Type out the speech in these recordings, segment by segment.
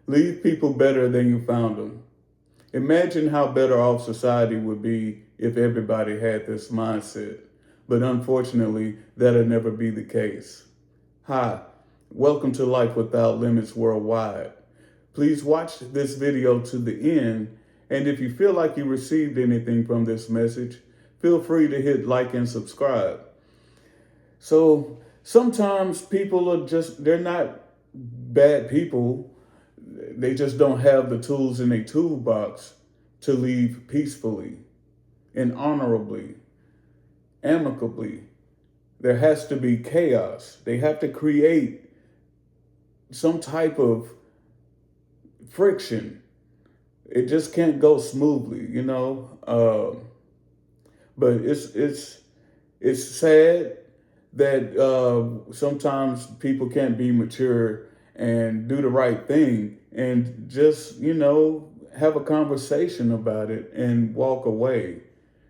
Leave people better than you found them. Imagine how better off society would be if everybody had this mindset. But unfortunately, that'll never be the case. Hi, welcome to Life Without Limits Worldwide. Please watch this video to the end, and if you feel like you received anything from this message, feel free to hit like and subscribe. So sometimes people they're not bad people. They just don't have the tools in their toolbox to leave peacefully and honorably, amicably. There has to be chaos. They have to create some type of friction. It just can't go smoothly, you know. But it's sad that sometimes people can't be mature and do the right thing and just, have a conversation about it and walk away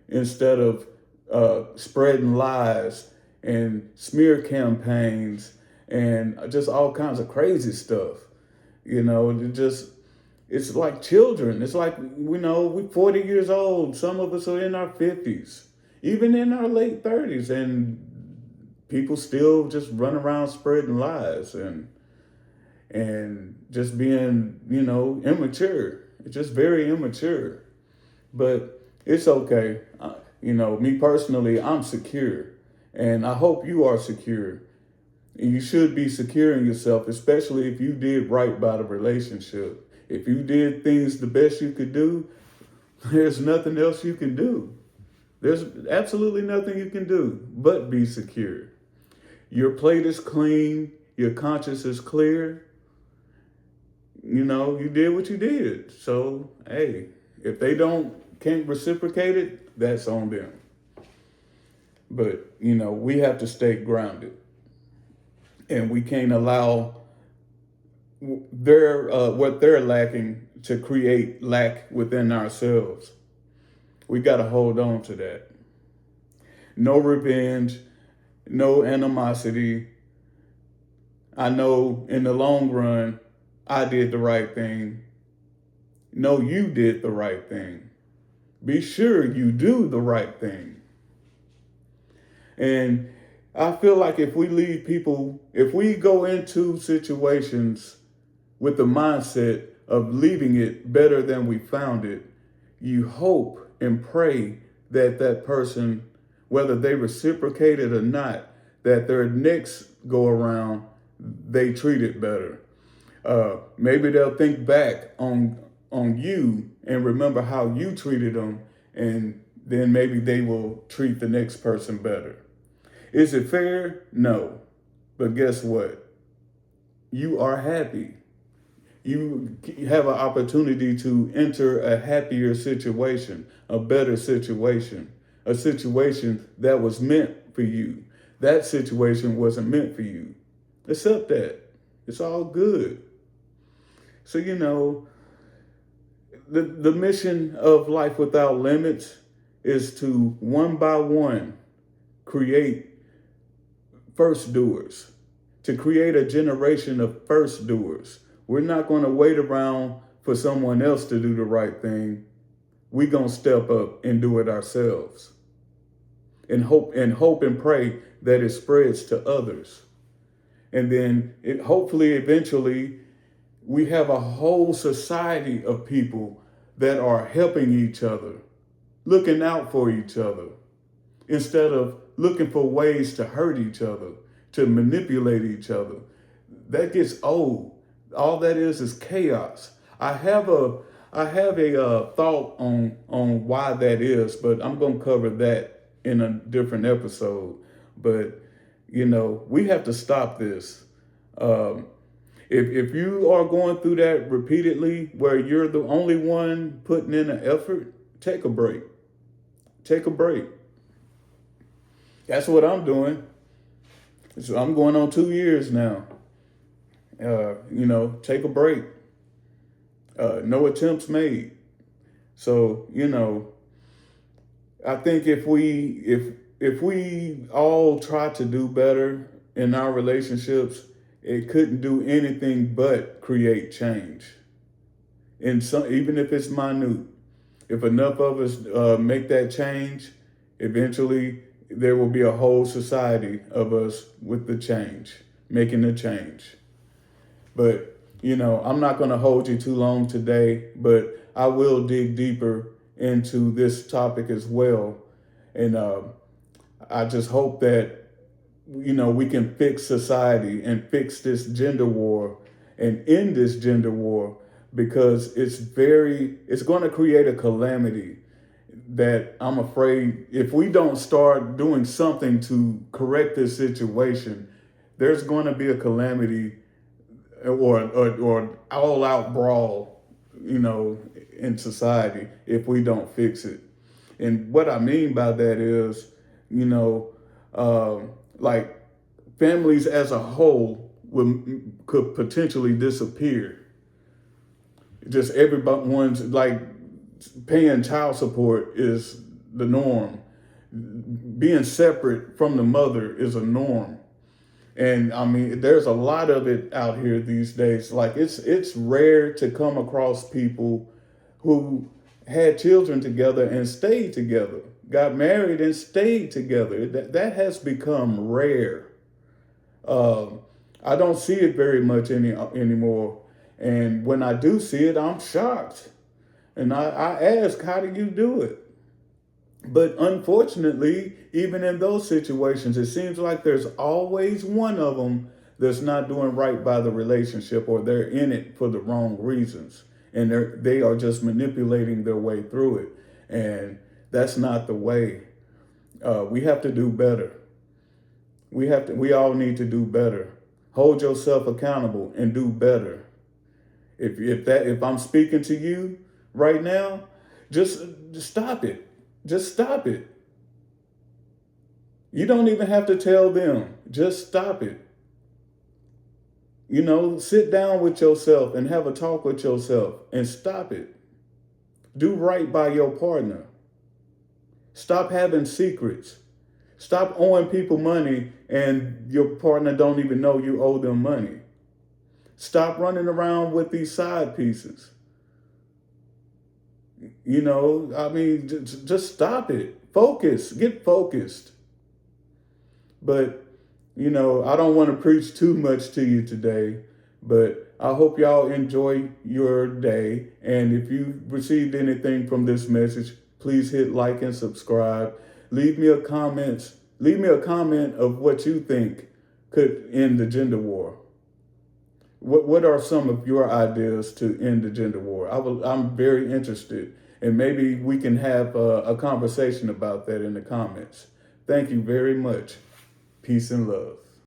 instead of spreading lies and smear campaigns and just all kinds of crazy stuff. It's like children. It's like, we're 40 years old. Some of us are in our 50s, even in our late 30s, and people still just run around spreading lies and just being, immature. It's just very immature. But it's okay. Me personally, I'm secure. And I hope you are secure. And you should be secure in yourself, especially if you did right by the relationship. If you did things the best you could do, there's nothing else you can do. There's absolutely nothing you can do but be secure. Your plate is clean. Your conscience is clear. You did what you did. So, hey, if they can't reciprocate it, that's on them. But, we have to stay grounded. And we can't allow what they're lacking to create lack within ourselves. We got to hold on to that. No revenge, no animosity. I know in the long run, I did the right thing. No, you did the right thing. Be sure you do the right thing. And I feel like if we go into situations with the mindset of leaving it better than we found it, you hope and pray that that person, whether they reciprocate it or not, that their next go around, they treat it better. Maybe they'll think back on you and remember how you treated them, and then maybe they will treat the next person better. Is it fair? No. But guess what? You are happy. You have an opportunity to enter a happier situation, a better situation, a situation that was meant for you. That situation wasn't meant for you. Accept that. It's all good. So, the mission of Life Without Limits is to, one by one, create first doers, to create a generation of first doers. We're not going to wait around for someone else to do the right thing. We're going to step up and do it ourselves and hope and pray that it spreads to others. And then hopefully eventually we have a whole society of people that are helping each other, looking out for each other, instead of looking for ways to hurt each other, to manipulate each other. That gets old. All that is chaos. I have a thought on why that is, but I'm going to cover that in a different episode. But we have to stop this. If you are going through that repeatedly, where you're the only one putting in an effort, take a break. Take a break. That's what I'm doing. So I'm going on 2 years now. Take a break. No attempts made. So, I think if we all try to do better in our relationships, it couldn't do anything but create change. in some, even if it's minute. If enough of us make that change, eventually there will be a whole society of us with the change, making the change. But, I'm not going to hold you too long today, but I will dig deeper into this topic as well. And I just hope that, we can fix society and fix this gender war and end this gender war, because it's going to create a calamity that I'm afraid if we don't start doing something to correct this situation, there's going to be a calamity or all out brawl, in society if we don't fix it. And what I mean by that is, like families as a whole could potentially disappear. Just everyone's like paying child support is the norm. Being separate from the mother is a norm. And I mean, there's a lot of it out here these days. Like it's rare to come across people who had children together and stayed together, got married and stayed together. That has become rare. I don't see it very much anymore. And when I do see it, I'm shocked. And I ask, how do you do it? But unfortunately, even in those situations, it seems like there's always one of them that's not doing right by the relationship, or they're in it for the wrong reasons. And they are just manipulating their way through it. And that's not the way. We have to do better. We all need to do better. Hold yourself accountable and do better. If I'm speaking to you right now, just stop it. Just stop it. You don't even have to tell them. Just stop it. Sit down with yourself and have a talk with yourself and stop it. Do right by your partner. Stop having secrets. Stop owing people money and your partner don't even know you owe them money. Stop running around with these side pieces. Just stop it. Focus. Get focused. But, I don't want to preach too much to you today, but I hope y'all enjoy your day. And if you received anything from this message, please hit like and subscribe. Leave me a comment of what you think could end the gender war. What are some of your ideas to end the gender war? I'm very interested, and maybe we can have a conversation about that in the comments. Thank you very much. Peace and love.